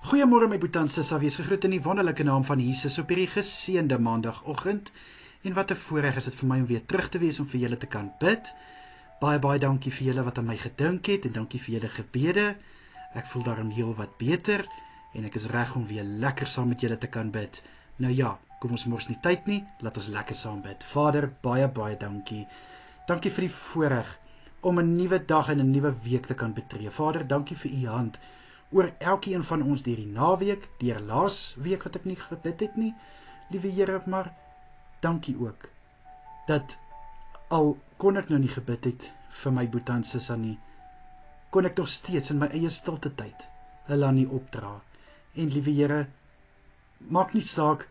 Goeiemôre my boetie en sissa, wees gegroet in die wonderlike naam van Jesus op hierdie geseënde maandagoggend. En wat 'n voorreg is dit vir my om weer terug te wees om vir julle te kan bid. Baie dankie vir julle wat aan my gedink het en dankie vir julle gebede. Ek voel daarom heel wat beter en ek is reg om weer lekker saam met julle te kan bid. Nou ja, kom ons mors nie tyd nie, laat ons lekker saam bid. Vader, baie dankie. Dankie vir die voorreg om 'n nuwe dag en 'n nuwe week te kan betree. Vader, dankie vir u hand oor elkeen van ons deur die naweek, deur laas week wat ek nie gebid het nie, liewe Here, maar dankie ook, dat al kon ek nou nie gebid het vir my boetie en sissa nie, kon ek nog steeds in my eie stilte tyd hulle aan nie opdra. En liewe Here, maak nie saak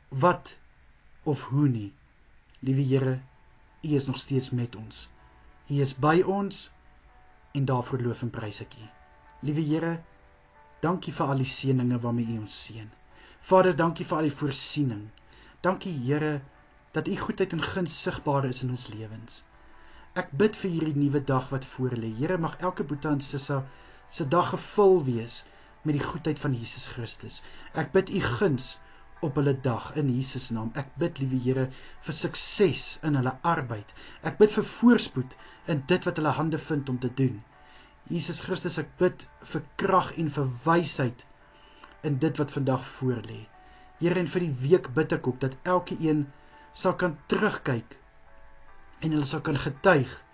wat of hoe nie, liewe Here, u is nog steeds met ons. U is by ons en daarvoor loof en prys ek u. Liewe Here, dankie vir al die seëninge waarmee u ons seën. Vader, dankie vir al die voorsiening. Dankie Here, dat u goedheid en guns sigbaar is in ons lewens. Ek bid vir hierdie nuwe dag wat voor lê. Here, mag elke boetie en sissa se dag gevul wees met die goedheid van Jesus Christus. Ek bid u guns op hulle dag in Jesus naam. Ek bid, liewe Here, vir sukses in hulle arbeid. Ek bid vir voorspoed in dit wat hulle hande vind om te doen. Jesus Christus, ek bid vir krag en vir wysheid in dit wat vandag voor lê. Here, en vir die week bid ek ook dat elke een sal kan terugkyk en hulle sal kan getuig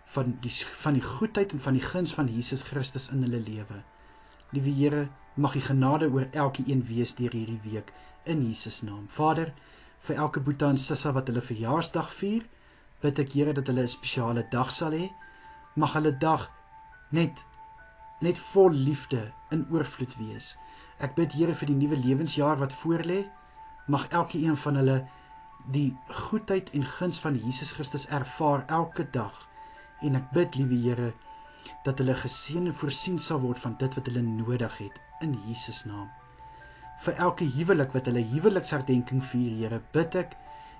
van die goedheid en van die guns van Jesus Christus in hulle lewe. Liewe Here, mag die genade oor elke een wees deur hierdie week in Jesus naam. Vader, vir elke boetie en sissa wat hulle verjaarsdag vier, bid ek Here dat hulle 'n spesiale dag sal hê. Mag hulle dag net vol liefde in oorvloed wees. Ek bid Here vir die nuwe lewensjaar wat voor lê, mag elke een van hulle die goedheid en guns van Jesus Christus ervaar elke dag. En ek bid, liewe Here, dat hulle geseën en voorsien sal word van dit wat hulle nodig het, in Jesus naam. Vir elke huwelik wat hulle huweliksherdenking vier, Here, bid ek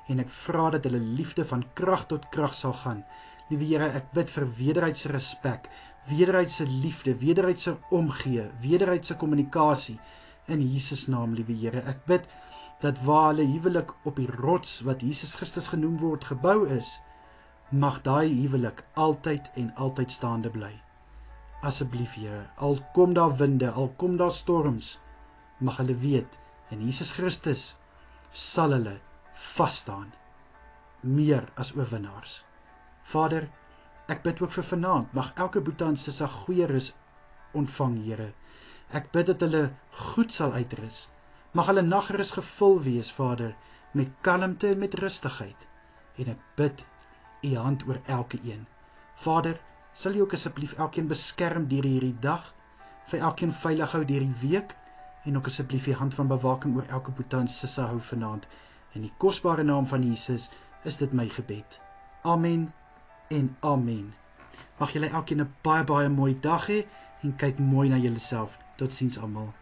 en ek vra dat hulle liefde van krag tot krag sal gaan. Liewe Here, ek bid vir wederwysige respek, wederwysige liefde, wederwysige omgee, wederwysige kommunikasie in Jesus naam, liewe Here. Ek bid dat waar hulle huwelik op die rots wat Jesus Christus genoem word gebou is, mag daai huwelik altyd en altyd staande bly. Asseblief Here, al kom daar winde, al kom daar storms, mag hulle weet, in Jesus Christus sal hulle vas staan, meer as oorwinnaars. Vader, ek bid ook vir vanaand, mag elke boetie en sissa goeie rus ontvang, Here. Ek bid dat hulle goed sal uitrus. Mag hulle nagrus gevul wees, Vader, met kalmte en met rustigheid. En ek bid u hand oor elke een. Vader, sal u ook asseblief elkeen beskerm deur hierdie dag, vir elkeen veilig hou deur die week, en ook asseblief u hand van bewaking oor elke boetie en sissa hou vanaand. In die kosbare naam van Jesus is dit my gebed. Amen en amen. Mag julle elkeen 'n baie mooi dag hê en kyk mooi na julleself. Totsiens almal.